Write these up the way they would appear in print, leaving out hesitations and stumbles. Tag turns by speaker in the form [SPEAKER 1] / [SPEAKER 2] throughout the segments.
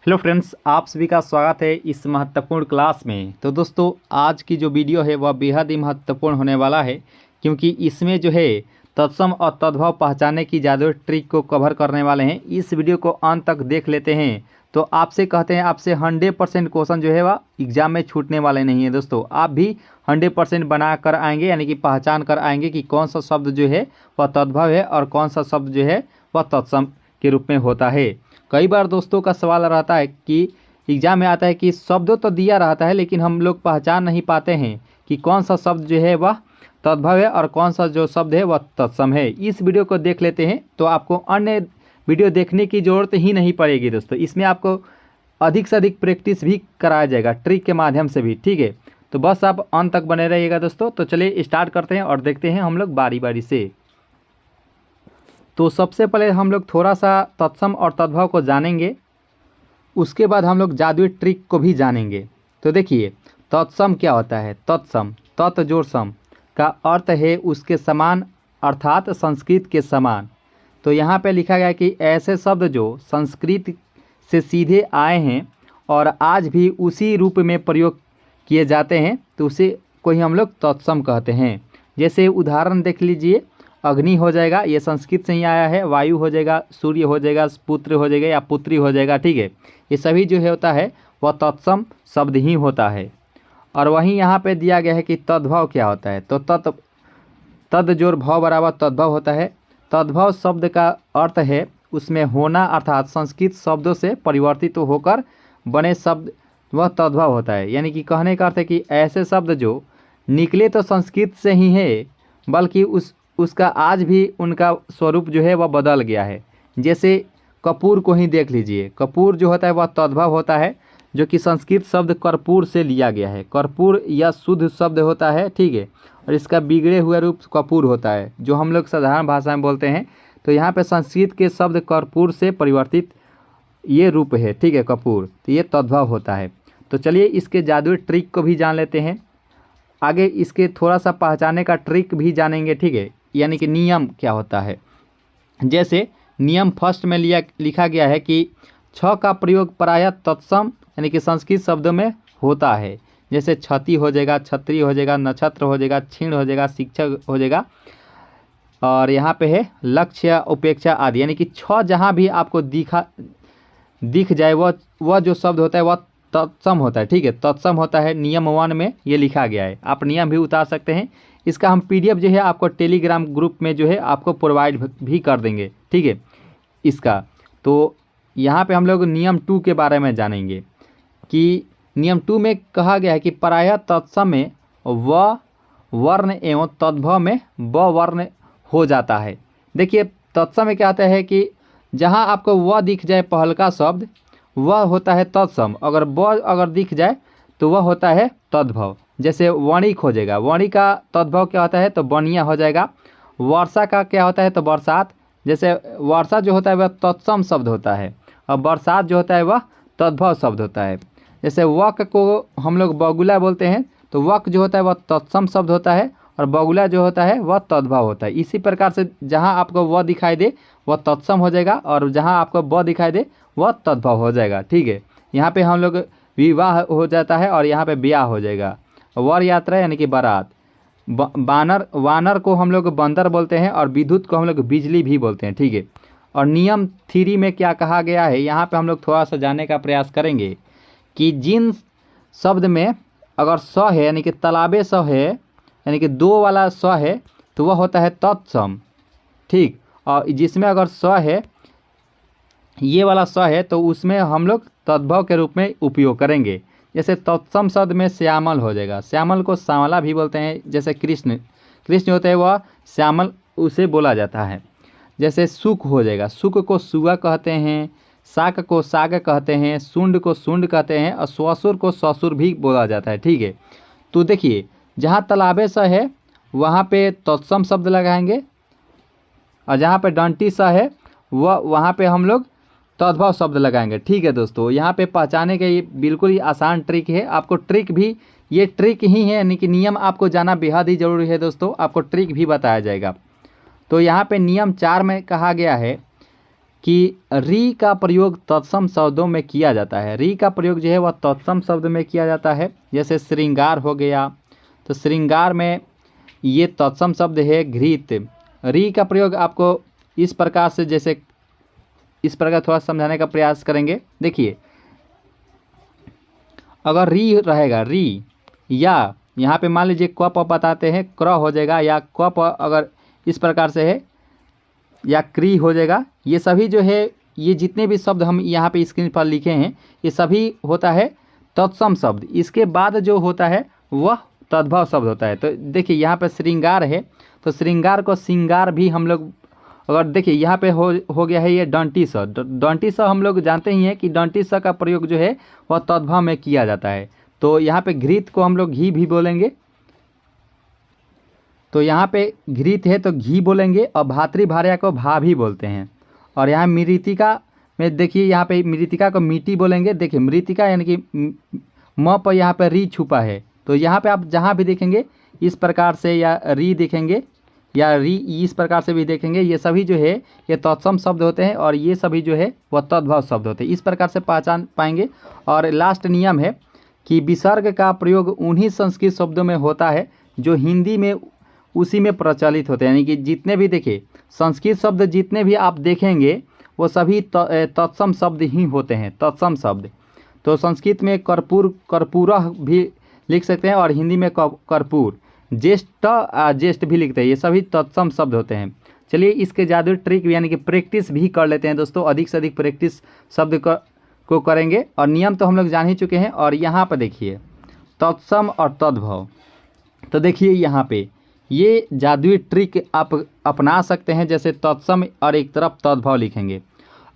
[SPEAKER 1] Hello friends, आप सभी का स्वागत है इस महत्वपूर्ण क्लास में। तो दोस्तों, आज की जो वीडियो है वह बेहद ही महत्वपूर्ण होने वाला है, क्योंकि इसमें जो है तत्सम और तद्भव पहचानने की जादुई ट्रिक को कवर करने वाले हैं। इस वीडियो को अंत तक देख लेते हैं तो आपसे कहते हैं, आपसे 100% क्वेश्चन जो है वह एग्जाम में छूटने वाले नहीं है। दोस्तों, आप भी 100% बना कर आएंगे, यानी कि पहचान कर आएंगे कि कौन सा शब्द जो है वह तद्भव है और कौन सा शब्द जो है वह तत्सम के रूप में होता है। कई बार दोस्तों का सवाल रहता है कि एग्जाम में आता है कि शब्द तो दिया रहता है, लेकिन हम लोग पहचान नहीं पाते हैं कि कौन सा शब्द जो है वह तद्भव है और कौन सा जो शब्द है वह तत्सम है। इस वीडियो को देख लेते हैं तो आपको अन्य वीडियो देखने की ज़रूरत ही नहीं पड़ेगी। दोस्तों, इसमें आपको अधिक से अधिक प्रैक्टिस भी कराया जाएगा ट्रिक के माध्यम से भी, ठीक है। तो बस आप अंत तक बने रहिएगा दोस्तों। तो चलिए स्टार्ट करते हैं और देखते हैं हम लोग बारी बारी से। तो सबसे पहले हम लोग थोड़ा सा तत्सम और तद्भव को जानेंगे, उसके बाद हम लोग जादुई ट्रिक को भी जानेंगे। तो देखिए, तत्सम क्या होता है। तत्सम, तत् जोड़ सम का अर्थ है उसके समान, अर्थात संस्कृत के समान। तो यहाँ पे लिखा गया है कि ऐसे शब्द जो संस्कृत से सीधे आए हैं और आज भी उसी रूप में प्रयोग किए जाते हैं, तो उसे को ही हम लोग तत्सम कहते हैं। जैसे उदाहरण देख लीजिए, अग्नि हो जाएगा, ये संस्कृत से ही आया है। वायु हो जाएगा, सूर्य हो जाएगा, पुत्र हो जाएगा या पुत्री हो जाएगा, ठीक है। ये सभी जो है होता है वह तत्सम शब्द ही होता है। और वहीं यहाँ पे दिया गया है कि तद्भव क्या होता है। तो तद जोड़ भव बराबर तद्भव होता है। तद्भव शब्द का अर्थ है उसमें होना, अर्थात संस्कृत शब्दों से परिवर्तित होकर बने शब्द वह तद्भव होता है। यानी कि कहने का अर्थ है कि ऐसे शब्द जो निकले तो संस्कृत से ही है, बल्कि उसका आज भी उनका स्वरूप जो है वह बदल गया है। जैसे कपूर को ही देख लीजिए, कपूर जो होता है वह तद्भव होता है, जो कि संस्कृत शब्द कर्पूर से लिया गया है। कर्पूर यह शुद्ध शब्द होता है, ठीक है, और इसका बिगड़े हुआ रूप कपूर होता है, जो हम लोग साधारण भाषा में बोलते हैं। तो यहाँ पे संस्कृत के शब्द कर्पूर से परिवर्तित ये रूप है, ठीक है, कपूर। तो ये तद्भव होता है। तो चलिए इसके जादुई ट्रिक को भी जान लेते हैं। आगे इसके थोड़ा सा पहचानने का ट्रिक भी जानेंगे, ठीक है, यानी कि नियम क्या होता है। जैसे नियम फर्स्ट में लिखा गया है कि छ का प्रयोग प्रायः तत्सम यानी कि संस्कृत शब्दों में होता है। जैसे छति हो जाएगा, छत्री हो जाएगा, नक्षत्र हो जाएगा, क्षीण हो जाएगा, शिक्षक हो जाएगा, और यहाँ पे है लक्ष्य, उपेक्षा आदि। यानी कि छ जहाँ भी आपको दिख जाए वह जो शब्द होता है वह तत्सम होता है, ठीक है, तत्सम होता है। नियम 1 में ये लिखा गया है, आप नियम भी उतार सकते हैं। इसका हम PDF जो है आपको टेलीग्राम ग्रुप में जो है आपको प्रोवाइड भी कर देंगे, ठीक है, इसका। तो यहाँ पे हम लोग नियम 2 के बारे में जानेंगे कि नियम 2 में कहा गया है कि प्रायः तत्सम में व वर्ण एवं तद्भव में ब वर्ण हो जाता है। देखिए, तत्सम में क्या होता है कि जहाँ आपको व दिख जाए पहल का शब्द, वह होता है तत्सम। अगर ब अगर दिख जाए तो वह होता है तद्भव। जैसे वणिक हो जाएगा, वणिक का तद्भव क्या होता है, तो बनिया हो जाएगा। वर्षा का क्या होता है, तो बरसात। जैसे वर्षा जो होता है वह तत्सम शब्द होता है और बरसात जो होता है वह तद्भव शब्द होता है। जैसे वक को हम लोग बगुला बोलते हैं, तो वक जो होता है वह तत्सम शब्द होता है और बगुला जो होता है वह तद्भव होता है। इसी प्रकार से जहाँ आपको व दिखाई दे वह तत्सम हो जाएगा और जहाँ आपको ब दिखाई दे वह तद्भव हो जाएगा, ठीक है। यहाँ पे हम लोग विवाह हो जाता है और यहाँ पे ब्याह हो जाएगा। वर यात्रा यानी कि बारात। वानर को हम लोग बंदर बोलते हैं और विद्युत को हम लोग बिजली भी बोलते हैं, ठीक है। और नियम 3 में क्या कहा गया है, यहाँ पे हम लोग थोड़ा सा जानने का प्रयास करेंगे कि जिन शब्द में अगर स है, यानी कि तालाबे स है, यानी कि 2 वाला स है, तो वह होता है तत्सम, ठीक। और जिसमें अगर स है, ये वाला स है, तो उसमें हम लोग तद्भव के रूप में उपयोग करेंगे। जैसे तत्सम शब्द में श्यामल हो जाएगा, श्यामल को श्यामला भी बोलते हैं। जैसे कृष्ण होते हैं वह श्यामल उसे बोला जाता है। जैसे सुख हो जाएगा, सुख को सुआ कहते हैं, शाक को साग कहते हैं, सुंड को सुंड कहते हैं और ससुर को ससुर भी बोला जाता है, ठीक है। तो देखिए, जहाँ तालाबे स है वहाँ पे तत्सम शब्द लगाएंगे और जहाँ पे डंटी स है वहाँ पे हम लोग तद्भव शब्द लगाएंगे, ठीक है दोस्तों। यहाँ पे पहचाने के ये बिल्कुल ही आसान ट्रिक है। आपको ट्रिक भी ये ट्रिक ही है, यानी कि नियम आपको जाना बेहद ही ज़रूरी है दोस्तों। आपको ट्रिक भी बताया जाएगा। तो यहाँ पे नियम 4 में कहा गया है कि री का प्रयोग तत्सम शब्दों में किया जाता है। री का प्रयोग जो है वह तत्सम शब्द में किया जाता है। जैसे श्रृंगार हो गया, तो श्रृंगार में ये तत्सम शब्द है घृत। री का प्रयोग आपको इस प्रकार से, जैसे इस प्रकार थोड़ा समझाने का प्रयास करेंगे। देखिए, अगर री रहेगा, री, या यहाँ पे मान लीजिए क प बताते हैं, क्र हो जाएगा, या क प अगर इस प्रकार से है, या क्री हो जाएगा। ये सभी जो है, ये जितने भी शब्द हम यहाँ पे स्क्रीन पर लिखे हैं, ये सभी होता है तत्सम शब्द। इसके बाद जो होता है वह तद्भव शब्द होता है। तो देखिए यहाँ पे श्रृंगार है, तो श्रृंगार को सिंगार भी हम लोग, अगर देखिए यहाँ पे हो गया है ये डंटी स। डंटी स हम लोग जानते ही हैं कि डंटी स का प्रयोग जो है वह तद्भव में किया जाता है। तो यहाँ पे घृत को हम लोग घी भी बोलेंगे। तो यहाँ पे घृत है तो घी बोलेंगे, और भातृभार्या को भा भी बोलते हैं। और यहाँ मृतिका में देखिए, यहाँ पे मृतिका को मिट्टी बोलेंगे। देखिए मृतिका यानी कि म पर यहाँ पे री छुपा है, तो यहाँ पे आप जहाँ भी देखेंगे इस प्रकार से, या री देखेंगे या री इस प्रकार से भी देखेंगे, ये सभी जो है ये तत्सम शब्द होते हैं, और ये सभी जो है वह तद्भव शब्द होते हैं। इस प्रकार से पहचान पाएंगे। और लास्ट नियम है कि विसर्ग का प्रयोग उन्हीं संस्कृत शब्दों में होता है जो हिंदी में उसी में प्रचलित होते हैं। यानी कि जितने भी देखिए संस्कृत शब्द जितने भी आप देखेंगे वो सभी तत्सम शब्द ही होते हैं, तत्सम शब्द। तो संस्कृत में कर्पूर, कर्पूरः भी लिख सकते हैं, और हिंदी में कर्पूर, ज्येष्ठ ज्येष्ठ भी लिखते हैं। ये सभी तत्सम शब्द होते हैं। चलिए इसके जादू ट्रिक यानी कि प्रैक्टिस भी कर लेते हैं दोस्तों। अधिक से अधिक प्रैक्टिस शब्द को करेंगे, और नियम तो हम लोग जान ही चुके हैं। और यहाँ पर देखिए तत्सम और तद्भव, तो देखिए यहाँ पे ये जादुई ट्रिक आप अपना सकते हैं। जैसे तत्सम और एक तरफ तद्भव लिखेंगे।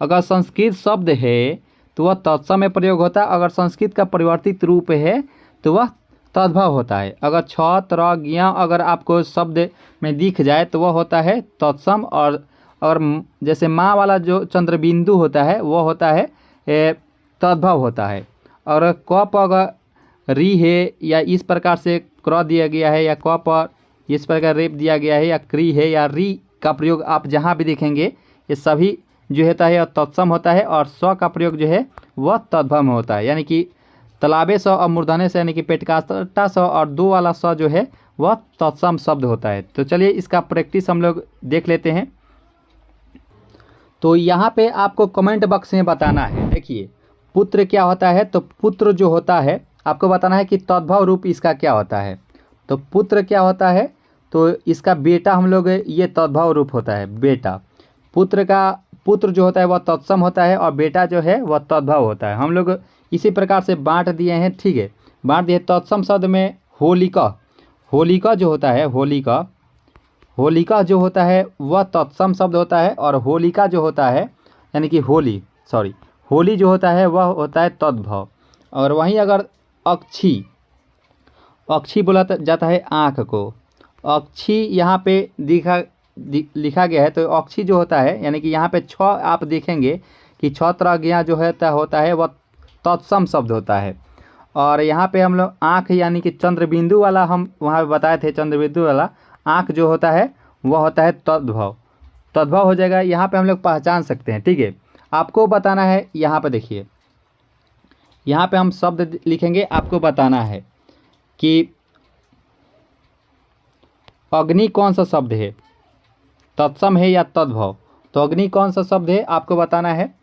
[SPEAKER 1] अगर संस्कृत शब्द है तो वह तत्सम में प्रयोग होता है, अगर संस्कृत का परिवर्तित रूप है तो वह तद्भव होता है। अगर छ, त्र, ज्ञ अगर आपको शब्द में दिख जाए तो वह होता है तत्सम, और अगर जैसे माँ वाला जो चंद्रबिंदु होता है वह होता है तद्भव होता है। और क प अगर री है, या इस प्रकार से क्र दिया गया है, या क प इस प्रकार रेप दिया गया है, या क्री है, या री का प्रयोग आप जहाँ भी देखेंगे ये सभी जो होता है तत्सम होता है। और स का प्रयोग जो है वह तद्भव में होता है। यानी कि तालाबे स और मूर्धन्य स यानी कि पेटकाष्ठा स और दो वाला स जो है वह तत्सम शब्द होता है। तो चलिए इसका प्रैक्टिस हम लोग देख लेते हैं। तो यहाँ पे आपको कमेंट बॉक्स में बताना है। देखिए पुत्र क्या होता है, तो पुत्र जो होता है आपको बताना है कि तद्भव रूप इसका क्या होता है। तो पुत्र क्या होता है, तो इसका बेटा हम लोग, ये तद्भव रूप होता है बेटा। पुत्र जो होता है वह तत्सम होता है, और बेटा जो है वह तद्भव होता है। हम लोग इसी प्रकार से बांट दिए हैं, ठीक है। बांट दिए तत्सम शब्द में होलिका, होलिका जो होता है, होलिका जो होता है वह तत्सम शब्द होता है। और होलिका जो होता है यानी कि होली जो होता है वह होता है तद्भव। और वहीं अगर अक्षी बोला जाता है आँख को, अक्षी यहाँ पे लिखा गया है। तो अक्षी जो होता है यानी कि यहाँ पे छ आप देखेंगे कि छ तरह ज्ञ जो होता है वह तत्सम शब्द होता है। और यहाँ पे हम लोग आँख यानी कि चंद्रबिंदु वाला, हम वहाँ पे बताए थे चंद्रबिंदु वाला आँख जो होता है वह होता है तद्भव हो जाएगा। यहाँ पे हम लोग पहचान सकते हैं, ठीक है। आपको बताना है, यहाँ पे देखिए, यहाँ पे हम शब्द लिखेंगे, आपको बताना है कि अग्नि कौन सा शब्द है, तत्सम है या तद्भव। तो अग्नि कौन सा शब्द है आपको बताना है,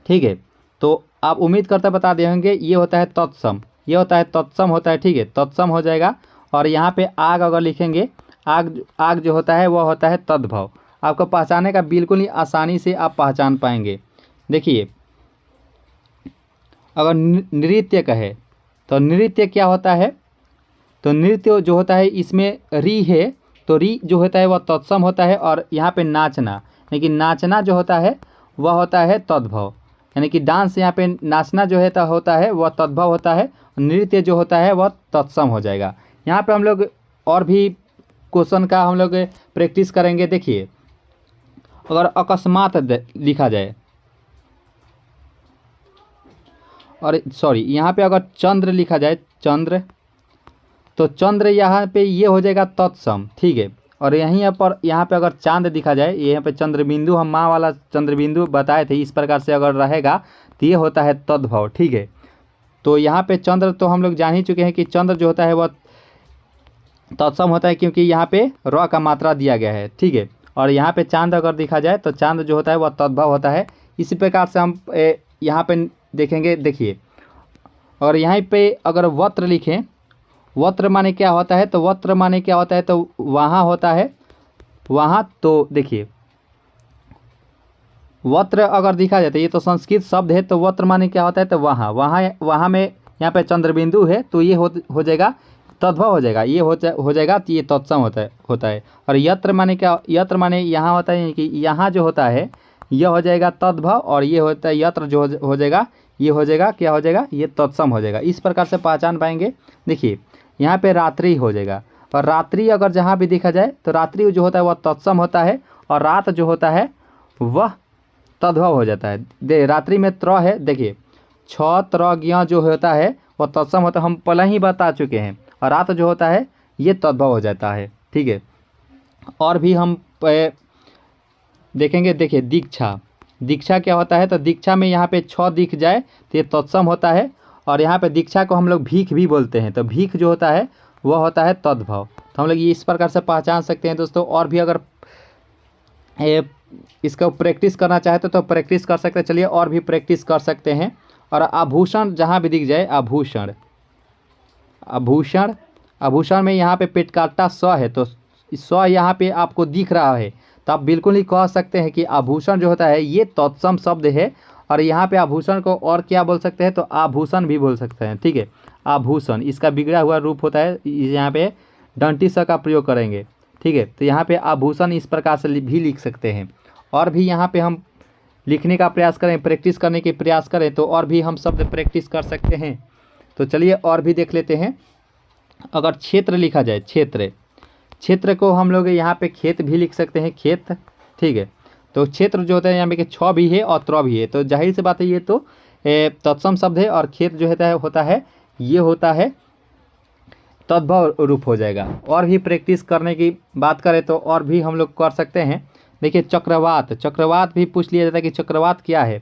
[SPEAKER 1] ठीक है। तो आप उम्मीद करते बता देंगे ये होता है तत्सम, ये होता है तत्सम होता है, ठीक है, तत्सम हो जाएगा। और यहाँ पे आग अगर लिखेंगे, आग जो होता है वह होता है तद्भव। आपको पहचानने का बिल्कुल ही आसानी से आप पहचान पाएंगे। देखिए अगर नृत्य कहे तो नृत्य क्या होता है, तो नृत्य जो होता है इसमें री है, तो री जो होता है वह तत्सम होता है। और यहाँ पे नाचना, लेकिन नाचना जो होता है वह होता है तद्भव। यानी कि डांस, यहाँ पे नाचना जो होता है वह तद्भव होता है, नृत्य जो होता है वह तत्सम हो जाएगा। यहाँ पे हम लोग और भी क्वेश्चन का हम लोग प्रैक्टिस करेंगे। देखिए अगर अकस्मात लिखा जाए, और यहाँ पे अगर चंद्र लिखा जाए, चंद्र, तो चंद्र यहाँ पे ये हो जाएगा तत्सम, ठीक है। और यहाँ पे अगर चांद दिखा जाए, यहाँ पे चंद्रबिंदु, हम माँ वाला चंद्रबिंदु बताए थे, इस प्रकार से अगर रहेगा तो ये होता है तद्भव। ठीक है, तो यहाँ पे चंद्र तो हम लोग जान ही चुके हैं कि चंद्र जो होता है वह तत्सम होता है, क्योंकि यहाँ पे र का मात्रा दिया गया है। ठीक है, और यहाँ पे चांद अगर दिखा जाए तो चांद जो होता है वह तद्भव होता है। इसी प्रकार से हम यहाँ पे देखेंगे, देखिए, और यहाँ पे अगर वत्र लिखें, वत्र माने क्या होता है, तो वत्र माने क्या होता है, तो वहाँ होता है वहाँ। तो देखिए, वत्र अगर दिखा जाए तो ये तो संस्कृत शब्द है, तो वत्र माने क्या होता है, तो वहाँ में यहाँ पे चंद्रबिंदु है, तो ये हो जाएगा तद्भव हो जाएगा, ये हो जाएगा, तो ये तत्सम होता है। और यत्र माने क्या, यत्र माने यहाँ होता है कि यहाँ जो होता है यह हो जाएगा तद्भव, और ये होता है यत्र जो हो जाएगा, ये हो जाएगा क्या हो जाएगा, ये तत्सम हो जाएगा। इस प्रकार से पहचान पाएंगे। देखिए, यहाँ पे रात्रि हो जाएगा, और रात्रि अगर जहाँ भी देखा जाए तो रात्रि जो होता है वह तत्सम होता है, और रात जो होता है वह तद्भव हो जाता है। रात्रि में त्र है, देखिए, छ त्र ज्ञ जो होता है वह तत्सम होता है, हम पहले ही बता चुके हैं। और रात जो होता है ये तद्भव हो जाता है। ठीक है, और भी हम देखेंगे। देखिए, दीक्षा, दीक्षा क्या होता है, तो दीक्षा में यहाँ पे छ दिख जाए तो ये तत्सम होता है, और यहाँ पे दीक्षा को हम लोग भीख भी बोलते हैं, तो भीख जो होता है वह होता है तद्भव। तो हम लोग ये इस प्रकार से पहचान सकते हैं दोस्तों। और भी अगर इसका प्रैक्टिस करना चाहते तो प्रैक्टिस कर सकते हैं, चलिए और भी प्रैक्टिस कर सकते हैं। और आभूषण जहाँ भी दिख जाए, आभूषण, आभूषण, आभूषण में यहाँ पे पेट काटा स है, तो स यहाँ पे आपको दिख रहा है, तो आप बिल्कुल ही कह सकते हैं कि आभूषण जो होता है ये तत्सम शब्द है। और यहाँ पे आभूषण को और क्या बोल सकते हैं, तो आभूषण भी बोल सकते हैं। ठीक है, आभूषण इसका बिगड़ा हुआ रूप होता है, यहाँ पे डंटी स का प्रयोग करेंगे। ठीक है, तो यहाँ पे आभूषण इस प्रकार से भी लिख सकते हैं। और भी यहाँ पे हम लिखने का प्रयास करें, प्रैक्टिस करने के प्रयास करें, तो और भी हम शब्द प्रैक्टिस कर सकते हैं। तो चलिए और भी देख लेते हैं। अगर क्षेत्र लिखा जाए, क्षेत्र, क्षेत्र को हम लोग यहाँ पे खेत भी लिख सकते हैं, खेत। ठीक है, तो क्षेत्र जो होता है यहाँ पे छ भी है और त्र भी है, तो जाहिर सी बात है ये तो तत्सम शब्द है, और खेत जो ये होता है तद्भव रूप हो जाएगा। और भी प्रैक्टिस करने की बात करें तो और भी हम लोग कर सकते हैं। देखिए, चक्रवात, चक्रवात भी पूछ लिया जाता है कि चक्रवात क्या है,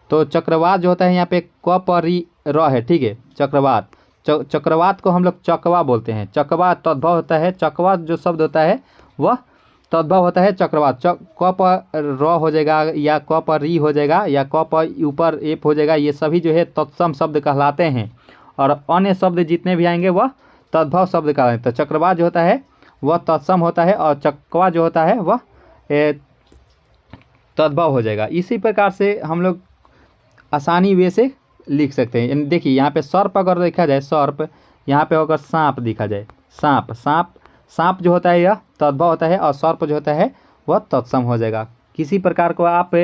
[SPEAKER 1] तो चक्रवात जो होता है यहाँ पे क प रि र है। ठीक है, चक्रवात, चक्रवात को हम लोग चकवा बोलते हैं, चकवा तद्भव होता है, चकवा जो शब्द होता है वह तद्भव होता है चक्रवात। क प र हो जाएगा, या क प रि हो जाएगा, या क प ऊपर एप हो जाएगा, ये सभी जो है तत्सम शब्द कहलाते हैं। और अन्य शब्द जितने भी आएंगे वह तद्भव शब्द कहलाते हैं। तो चक्रवात जो होता है वह तत्सम होता है, और चकवा जो होता है वह तद्भव हो जाएगा। इसी प्रकार से हम लोग आसानी वे से लिख सकते हैं। देखिए, यहाँ पे सर्प अगर देखा जाए, सर्प, यहाँ पे अगर सांप दिखा जाए, सांप, सांप, सांप जो होता है यह तद्भव होता है, और सर्प जो होता है वह तत्सम हो जाएगा। किसी प्रकार को आप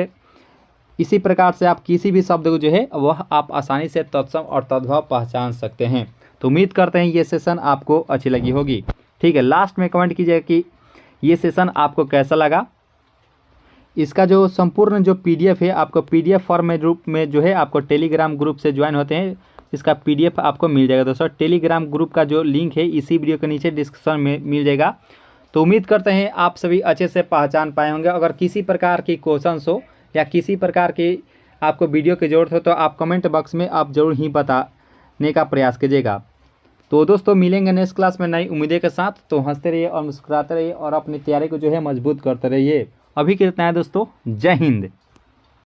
[SPEAKER 1] इसी प्रकार से आप किसी भी शब्द को जो है वह आप आसानी से तत्सम और तद्भव पहचान सकते हैं। तो उम्मीद करते हैं ये सेशन आपको अच्छी लगी होगी। ठीक है, लास्ट में कमेंट कीजिए कि ये सेशन आपको कैसा लगा। इसका जो संपूर्ण जो पीडीएफ है आपको पीडीएफ फॉर्म में रूप में जो है आपको टेलीग्राम ग्रुप से ज्वाइन होते हैं, इसका पीडीएफ आपको मिल जाएगा दोस्तों। टेलीग्राम ग्रुप का जो लिंक है इसी वीडियो के नीचे डिस्क्रिप्शन में मिल जाएगा। तो उम्मीद करते हैं आप सभी अच्छे से पहचान पाए होंगे। अगर किसी प्रकार की क्वेश्चन हो या किसी प्रकार की आपको वीडियो की ज़रूरत हो तो आप कमेंट बॉक्स में आप ज़रूर ही बताने का प्रयास कीजिएगा। तो दोस्तों, मिलेंगे नेक्स्ट क्लास में नई उम्मीदें के साथ। तो हंसते रहिए और मुस्कुराते रहिए और अपनी तैयारी को जो है मजबूत करते रहिए। अभी के इतना है दोस्तों, जय हिंद।